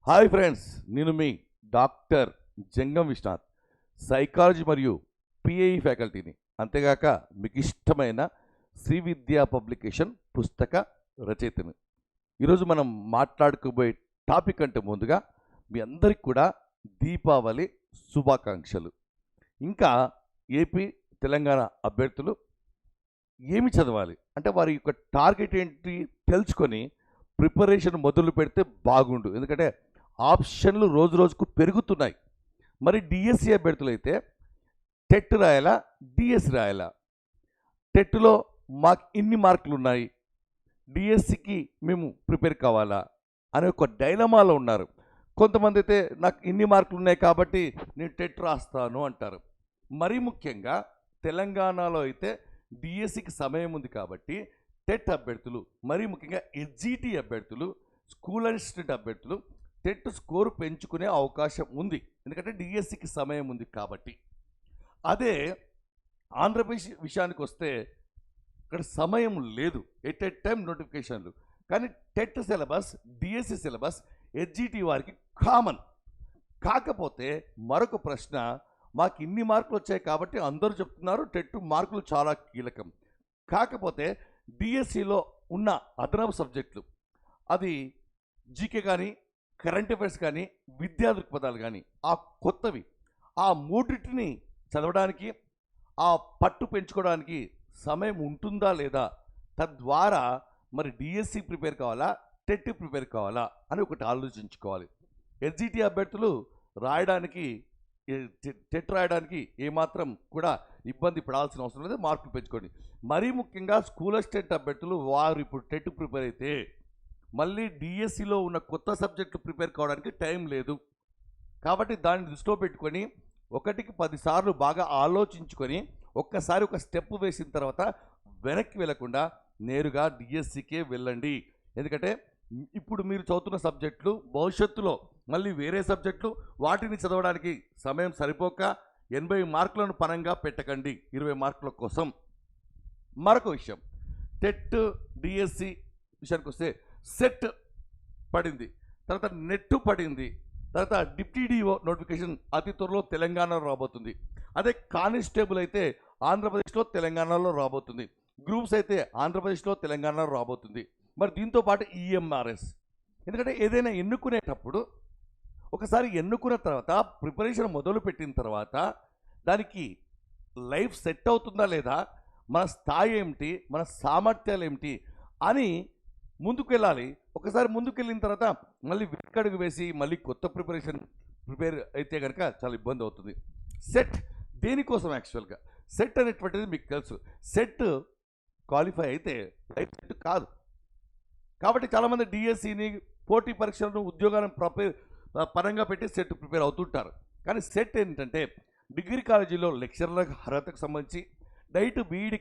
Hi friends, నేను మీ doctor జంగం Vishwanath, psychology మరియు pi ఫ్యాకల్టీని. అంతేగాక మీకు ఇష్టమైన శ్రీ విద్యా పబ్లికేషన్ పుస్తక రచయితని. ఈరోజు మనం మాట్లాడుకోబోయే టాపిక్ అంటే ముందుగా మీ అందరికి కూడా దీపావళి శుభాకాంక్షలు. ఇంకా ఏపీ తెలంగాణ అభ్యర్థులు ఏమి చదవాలి అంటే వారి యొక్క టార్గెట్ ఏంటి తెలుసుకొని ప్రిపరేషన్ మొదలు పెడితే బాగుండు. ఎందుకంటే ఆప్షన్లు రోజు రోజుకు పెరుగుతున్నాయి. మరి డిఎస్సి అభ్యర్థులు అయితే టెట్ రాయాలా, డిఎస్సి రాయాలా? టెట్లో మాకు ఇన్ని మార్కులు ఉన్నాయి, డిఎస్సికి మేము ప్రిపేర్ కావాలా అనే ఒక డైలమాలో ఉన్నారు. కొంతమంది అయితే నాకు ఇన్ని మార్కులు ఉన్నాయి కాబట్టి నేను టెట్ రాస్తాను అంటారు. మరీ ముఖ్యంగా తెలంగాణలో అయితే డిఎస్సికి సమయం ఉంది కాబట్టి టెట్ అభ్యర్థులు, మరీ ముఖ్యంగా ఎస్జిటి అభ్యర్థులు, స్కూల్ అసిస్టెంట్ అభ్యర్థులు టెట్ స్కోరు పెంచుకునే అవకాశం ఉంది. ఎందుకంటే డిఎస్సికి సమయం ఉంది కాబట్టి. అదే ఆంధ్రప్రదేశ్ విషయానికి వస్తే ఇక్కడ సమయం లేదు, ఎట్ ఎ టైం నోటిఫికేషన్లు. కానీ TET syllabus, DSC syllabus SGT వారికి కామన్. కాకపోతే మరొక ప్రశ్న, మాకు ఇన్ని మార్కులు వచ్చాయి కాబట్టి అందరూ చెప్తున్నారు టెట్ మార్కులు చాలా కీలకం. కాకపోతే డిఎస్సిలో ఉన్న అదనపు సబ్జెక్టులు, అది జీకే కానీ, కరెంట్ అఫైర్స్ కానీ, విద్యా దృక్పథాలు కానీ, ఆ కొత్తవి, ఆ మూడింటిని చదవడానికి, ఆ పట్టు పెంచుకోవడానికి సమయం ఉంటుందా లేదా? తద్వారా మరి డిఎస్సి ప్రిపేర్ కావాలా, టెట్ ప్రిపేర్ కావాలా అని ఒకటి ఆలోచించుకోవాలి. ఎస్జిటి అభ్యర్థులు రాయడానికి, టెట్ రాయడానికి ఏమాత్రం కూడా ఇబ్బంది పడాల్సిన అవసరం లేదు, మార్కులు పెంచుకోండి. మరీ ముఖ్యంగా స్కూల్ అసిస్టెంట్ అభ్యర్థులు వారు ఇప్పుడు టెట్ ప్రిపేర్ అయితే మళ్ళీ డిఎస్సిలో ఉన్న కొత్త సబ్జెక్టులు ప్రిపేర్ కావడానికి టైం లేదు. కాబట్టి దాన్ని దృష్టిలో పెట్టుకొని 1కి 10 సార్లు బాగా ఆలోచించుకొని ఒక్కసారి ఒక స్టెప్ వేసిన తర్వాత వెనక్కి వెళ్లకుండా నేరుగా డిఎస్సికే వెళ్ళండి. ఎందుకంటే ఇప్పుడు మీరు చదువుతున్న సబ్జెక్టులు భవిష్యత్తులో మళ్ళీ వేరే సబ్జెక్టులు, వాటిని చదవడానికి సమయం సరిపోక 80 మార్కులను పనంగా పెట్టకండి 20 మార్కుల కోసం. మరొక విషయం, టెట్ డిఎస్సి విషయానికి వస్తే సెట్ పడింది, తర్వాత నెట్ పడింది, తర్వాత డిప్టీడీఓ నోటిఫికేషన్ అతి త్వరలో తెలంగాణలో రాబోతుంది. అదే కానిస్టేబుల్ అయితే ఆంధ్రప్రదేశ్లో, తెలంగాణలో రాబోతుంది. గ్రూప్స్ అయితే ఆంధ్రప్రదేశ్లో, తెలంగాణలో రాబోతుంది. మరి దీంతో పాటు ఈఎంఆర్ఎస్. ఎందుకంటే ఏదైనా ఎన్నుకునేటప్పుడు ఒకసారి ఎన్నుకున్న తర్వాత ప్రిపరేషన్ మొదలు పెట్టిన తర్వాత దానికి లైఫ్ సెట్ అవుతుందా లేదా, మన స్థాయి ఏమిటి, మన సామర్థ్యాలు ఏమిటి అని ముందుకు వెళ్ళాలి. ఒకసారి ముందుకు వెళ్ళిన తర్వాత మళ్ళీ వెనకడుగు వేసి మళ్ళీ కొత్త ప్రిపేర్ అయితే కనుక చాలా ఇబ్బంది అవుతుంది. సెట్ దేనికోసం? యాక్చువల్గా సెట్ అనేటువంటిది మీకు తెలుసు, సెట్ క్వాలిఫై అయితే లైఫ్ సెట్ కాదు. కాబట్టి చాలామంది డిఎస్సిని, పోటీ పరీక్షలను, ఉద్యోగాలను పరంగా పెట్టి సెట్ ప్రిపేర్ అవుతుంటారు. కానీ సెట్ ఏంటంటే డిగ్రీ కాలేజీలో లెక్చరర్ల అర్హతకు సంబంధించి, డైట్ బీఈడి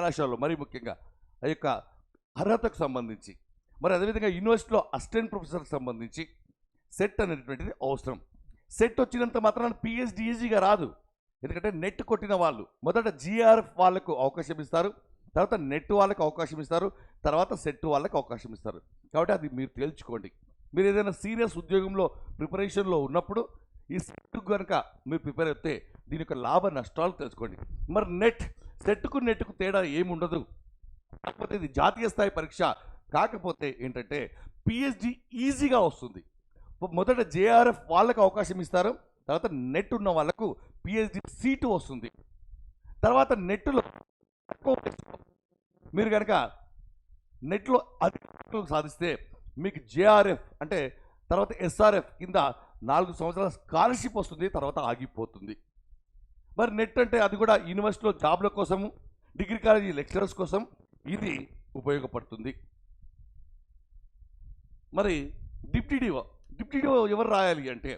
కళాశాలలో మరీ ముఖ్యంగా ఆ యొక్క అర్హతకు సంబంధించి, మరి అదేవిధంగా యూనివర్సిటీలో అసిస్టెంట్ ప్రొఫెసర్కి సంబంధించి సెట్ అనేటువంటిది అవసరం. సెట్ వచ్చినంత మాత్రాన పిహెచ్డి ఈజీగా రాదు. ఎందుకంటే నెట్ కొట్టిన వాళ్ళు మొదట జిఆర్ఎఫ్ వాళ్ళకు అవకాశం ఇస్తారు, తర్వాత నెట్ వాళ్ళకు అవకాశం ఇస్తారు, తర్వాత సెట్ వాళ్ళకి అవకాశం ఇస్తారు. కాబట్టి అది మీరు తేల్చుకోండి. మీరు ఏదైనా సీరియస్ ఉద్యోగంలో ప్రిపరేషన్లో ఉన్నప్పుడు ఈ సెట్ కనుక మీరు ప్రిపేర్ అయితే దీని యొక్క లాభ నష్టాలు తెలుసుకోండి. మరి సెట్కు నెట్కు తేడా ఏముండదు. కాకపోతే ఇది జాతీయ స్థాయి పరీక్ష. కాకపోతే ఏంటంటే పిహెచ్డి ఈజీగా వస్తుంది. మొదట జేఆర్ఎఫ్ వాళ్ళకు అవకాశం ఇస్తారు, తర్వాత నెట్ ఉన్న వాళ్ళకు పిహెచ్డి సీటు వస్తుంది. తర్వాత నెట్లో మీరు కనుక నెట్లో అధిక సాధిస్తే మీకు జేఆర్ఎఫ్ అంటే తర్వాత ఎస్ఆర్ఎఫ్ కింద 4 సంవత్సరాల స్కాలర్షిప్ వస్తుంది, తర్వాత ఆగిపోతుంది. మరి నెట్ అంటే అది కూడా యూనివర్సిటీలో జాబ్ల కోసము, డిగ్రీ కాలేజీ లెక్చరర్స్ కోసం ఇది ఉపయోగపడుతుంది. మరి డిప్టీడీఓ ఎవరు రాయాలి అంటే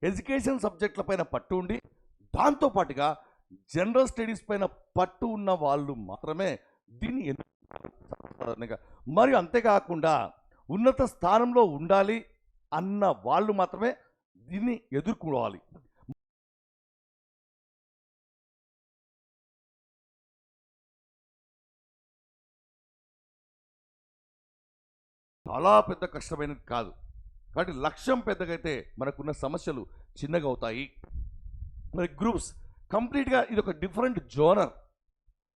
ఎడ్యుకేషన్ సబ్జెక్టుల పైన పట్టు ఉండి, దాంతోపాటుగా జనరల్ స్టడీస్ పైన పట్టు ఉన్న వాళ్ళు మాత్రమే దీన్ని ఎన్నుకుంటారు. మరియు అంతేకాకుండా ఉన్నత స్థానంలో ఉండాలి అన్న వాళ్ళు మాత్రమే దీన్ని ఎదుర్కోవాలి. చాలా పెద్ద కష్టమైనది కాదు. కాబట్టి లక్ష్యం పెద్దగైతే మనకున్న సమస్యలు చిన్నగా అవుతాయి. మరి గ్రూప్స్ కంప్లీట్గా ఇది ఒక డిఫరెంట్ జోనర్.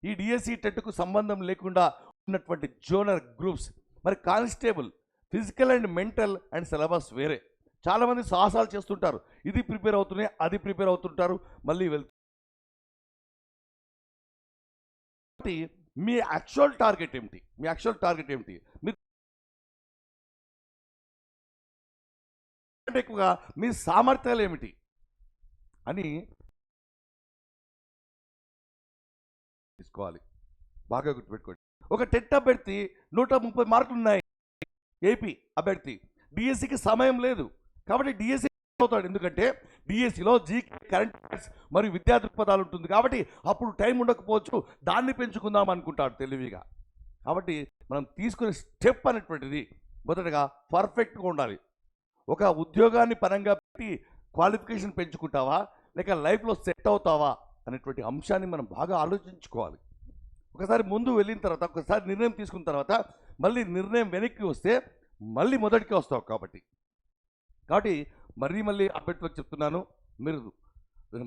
ఈ డిఎస్సి టెట్కు సంబంధం లేకుండా ఉన్నటువంటి జోనర్ గ్రూప్స్. మరి constable physical and mental and syllabus వేరే. చాలామంది సాహసాలు చేస్తుంటారు, ఇది ప్రిపేర్ అవుతున్నాయి, అది ప్రిపేర్ అవుతుంటారు, మళ్ళీ వెళ్తారు. మీ యాక్చువల్ టార్గెట్ ఏమిటి? మీరు ఎక్కువగా మీ సామర్థ్యాలు ఏమిటి అని తీసుకోవాలి. బాగా గుర్తుపెట్టుకోండి. ఒక టెట్ అభ్యర్థి 130 మార్కులు ఉన్నాయి, ఏపీ అభ్యర్థి. డిఎస్సికి సమయం లేదు కాబట్టి డిఎస్సి అవుతాడు. ఎందుకంటే డిఎస్సిలో జీకే, కరెంట్ అఫైర్స్ మరియు విద్యా దృక్పథాలు ఉంటుంది కాబట్టి అప్పుడు టైం ఉండకపోవచ్చు, దాన్ని పెంచుకుందాం అనుకుంటాడు తెలివిగా. కాబట్టి మనం తీసుకునే స్టెప్ అనేటువంటిది మొదటగా పర్ఫెక్ట్గా ఉండాలి. ఒక ఉద్యోగాన్ని పరంగా పెట్టి క్వాలిఫికేషన్ పెంచుకుంటావా లేక లైఫ్లో సెట్ అవుతావా అనేటువంటి అంశాన్ని మనం బాగా ఆలోచించుకోవాలి. ఒకసారి ముందు వెళ్ళిన తర్వాత, ఒకసారి నిర్ణయం తీసుకున్న తర్వాత మళ్ళీ నిర్ణయం వెనక్కి వస్తే మళ్ళీ మొదటికి వస్తావు. కాబట్టి మళ్ళీ అభ్యర్థులకు చెప్తున్నాను, మీరు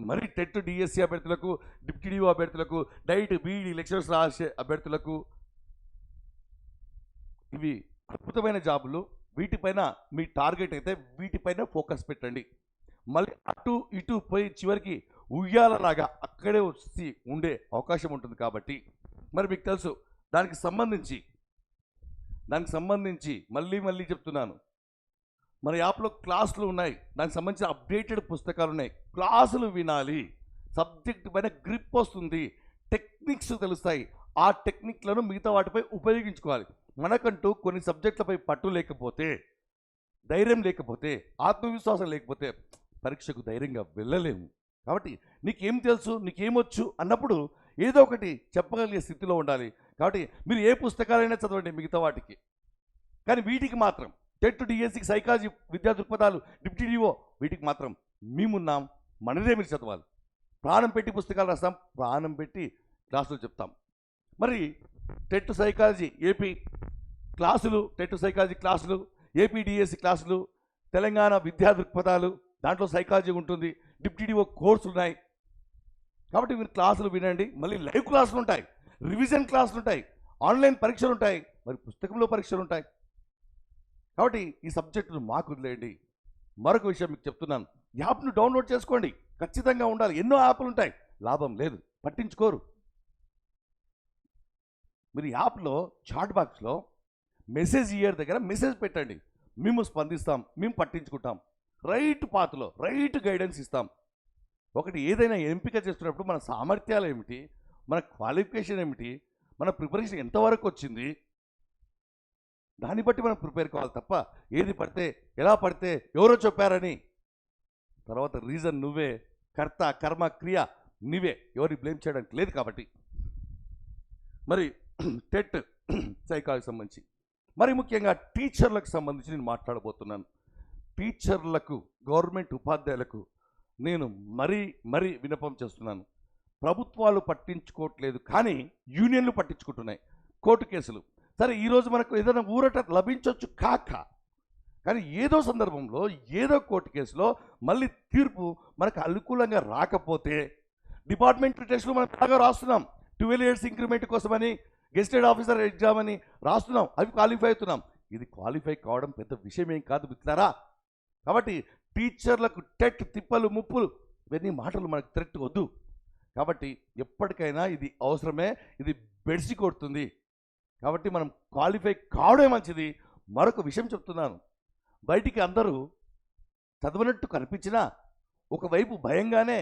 మరీ టెట్ డిఎస్సి అభ్యర్థులకు, డిప్యూటీ డిఓ అభ్యర్థులకు, డైట్ బీఈడి లెక్చరర్స్ రాసే అభ్యర్థులకు ఇవి అద్భుతమైన జాబులు. వీటిపైన మీ టార్గెట్ అయితే వీటిపైన ఫోకస్ పెట్టండి. మళ్ళీ అటు ఇటు పోయి చివరికి ఉయ్యాలలాగా అక్కడే వచ్చి ఉండే అవకాశం ఉంటుంది. కాబట్టి మరి మీకు తెలుసు, దానికి సంబంధించి మళ్ళీ చెప్తున్నాను, మన యాప్లో క్లాసులు ఉన్నాయి, దానికి సంబంధించిన అప్డేటెడ్ పుస్తకాలు ఉన్నాయి. క్లాసులు వినాలి, సబ్జెక్ట్ పైన గ్రిప్ వస్తుంది, టెక్నిక్స్ తెలుస్తాయి. ఆ టెక్నిక్లను మిగతా వాటిపై ఉపయోగించుకోవాలి. మనకంటూ కొన్ని సబ్జెక్టులపై పట్టు లేకపోతే, ధైర్యం లేకపోతే, ఆత్మవిశ్వాసం లేకపోతే పరీక్షకు ధైర్యంగా వెళ్ళలేము. కాబట్టి నీకేం తెలుసు, నీకేమొచ్చు అన్నప్పుడు ఏదో ఒకటి చెప్పగలిగే స్థితిలో ఉండాలి. కాబట్టి మీరు ఏ పుస్తకాలైనా చదవండి మిగతా వాటికి, కానీ వీటికి మాత్రం టెట్ డిఎస్సికి సైకాలజీ, విద్యా దృక్పథాలు, డిప్యూటీ డిఓ వీటికి మాత్రం మేమున్నాం, మనదే మీరు చదవాలి. ప్రాణం పెట్టి పుస్తకాలు రాస్తాం, ప్రాణం పెట్టి క్లాసులు చెప్తాం. మరి టెట్ సైకాలజీ ఏపీ క్లాసులు, టెట్ సైకాలజీ క్లాసులు, ఏపీ డిఎస్సి క్లాసులు, తెలంగాణ విద్యా దృక్పథాలు, దాంట్లో సైకాలజీ ఉంటుంది, డిప్యూటీ డిఓ కోర్సులు ఉన్నాయి. కాబట్టి మీరు క్లాసులు వినండి. మళ్ళీ లైవ్ క్లాసులు ఉంటాయి, రివిజన్ క్లాసులు ఉంటాయి, ఆన్లైన్ పరీక్షలు ఉంటాయి, మరి పుస్తకంలో పరీక్షలు ఉంటాయి. కాబట్టి ఈ సబ్జెక్టును మాకు వదిలేయండి. మరొక విషయం మీకు చెప్తున్నాను, యాప్ను డౌన్లోడ్ చేసుకోండి, ఖచ్చితంగా ఉండాలి. ఎన్నో యాప్లు ఉంటాయి, లాభం లేదు, పట్టించుకోరు. మీరు యాప్లో చాట్ బాక్స్లో మెసేజ్ ఇయర్ దగ్గర మెసేజ్ పెట్టండి, మేము స్పందిస్తాం, మేము పట్టించుకుంటాం, రైట్ పాత్లో రైట్ గైడెన్స్ ఇస్తాం. ఒకటి ఏదైనా ఎంపిక చేస్తున్నప్పుడు మన సామర్థ్యాలు ఏమిటి, మన క్వాలిఫికేషన్ ఏమిటి, మన ప్రిపరేషన్ ఎంతవరకు వచ్చింది, దాన్ని బట్టి మనం ప్రిపేర్ కావాలి తప్ప ఏది పడితే, ఎలా పడితే, ఎవరో చెప్పారని తర్వాత రీజన్ నువ్వే, కర్త కర్మ క్రియ నువ్వే, ఎవరిని బ్లేమ్ చేయడానికి లేదు. కాబట్టి మరి టెట్ సైకాలజీకి సంబంధించి మరి ముఖ్యంగా టీచర్లకు సంబంధించి నేను మాట్లాడబోతున్నాను. టీచర్లకు, గవర్నమెంట్ ఉపాధ్యాయులకు నేను మరీ విన్నపం చేస్తున్నాను. ప్రభుత్వాలు పట్టించుకోవట్లేదు, కానీ యూనియన్లు పట్టించుకుంటున్నాయి. కోర్టు కేసులు సరే, ఈరోజు మనకు ఏదైనా ఊరట లభించవచ్చు కానీ ఏదో సందర్భంలో ఏదో కోర్టు కేసులో మళ్ళీ తీర్పు మనకు అనుకూలంగా రాకపోతే డిపార్ట్మెంట్ టెస్టులు మనం బాగా రాస్తున్నాం, 12 years ఇంక్రిమెంట్ కోసమని, గెస్టెడ్ ఆఫీసర్ ఎగ్జామ్ అని రాస్తున్నాం, అవి క్వాలిఫై అవుతున్నాం. ఇది క్వాలిఫై కావడం పెద్ద విషయం ఏం కాదు మిత్రులారా. కాబట్టి టీచర్లకు టెట్ తిప్పలు ముప్పులు ఇవన్నీ మాటలు మనకు థ్రెట్ వద్దు. కాబట్టి ఎప్పటికైనా ఇది అవసరమే, ఇది బెడిసి కొడుతుంది. కాబట్టి మనం క్వాలిఫై కావడమే మంచిది. మరొక విషయం చెప్తున్నాను, బయటికి అందరూ చదవనట్టు కనిపించినా ఒకవైపు భయంగానే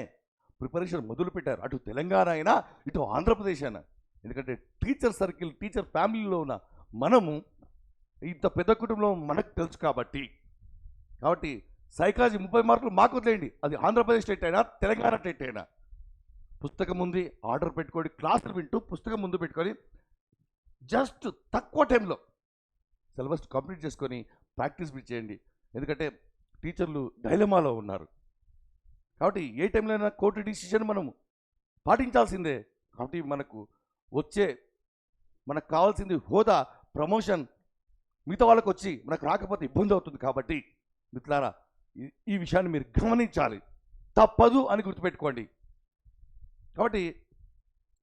ప్రిపరేషన్ మొదలుపెట్టారు, అటు తెలంగాణ అయినా ఇటు ఆంధ్రప్రదేశ్ అయినా. ఎందుకంటే టీచర్ సర్కిల్, టీచర్ ఫ్యామిలీలో ఉన్న మనము ఇంత పెద్ద కుటుంబంలో మనకు తెలుసు. కాబట్టి సైకాలజీ 30 మార్కులు మాకు వదిలేయండి, అది ఆంధ్రప్రదేశ్ స్టేట్ అయినా తెలంగాణ స్టేట్ అయినా. పుస్తకం ఉంది, ఆర్డర్ పెట్టుకోండి, క్లాసులు వింటూ పుస్తకం ముందు పెట్టుకొని జస్ట్ తక్కువ టైంలో సిలబస్ కంప్లీట్ చేసుకొని ప్రాక్టీస్ చేయండి. ఎందుకంటే టీచర్లు డైలమాలో ఉన్నారు. కాబట్టి ఏ టైంలో అయినా కోర్టు డిసిషన్ మనము పాటించాల్సిందే. కాబట్టి మనకు కావాల్సింది హోదా, ప్రమోషన్. మిగతా వాళ్ళకు వచ్చి మనకు రాకపోతే ఇబ్బంది అవుతుంది. కాబట్టి మిత్రులారా, ఈ విషయాన్ని మీరు గమనించాలి, తప్పదు అని గుర్తుపెట్టుకోండి. కాబట్టి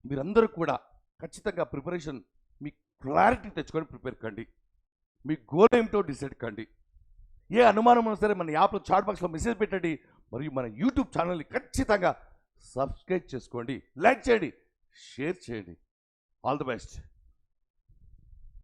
మీరందరూ కూడా ఖచ్చితంగా ప్రిపరేషన్ మీ క్లారిటీ తెచ్చుకొని ప్రిపేర్ కండి. మీ గోల్ ఏమిటో డిసైడ్ కండి. ఏ అనుమానం ఉన్నా సరే మన యాప్లో చాట్ బాక్స్లో మెసేజ్ పెట్టండి. మరియు మన యూట్యూబ్ ఛానల్ని ఖచ్చితంగా సబ్స్క్రైబ్ చేసుకోండి, లైక్ చేయండి, షేర్ చేయండి. All the best.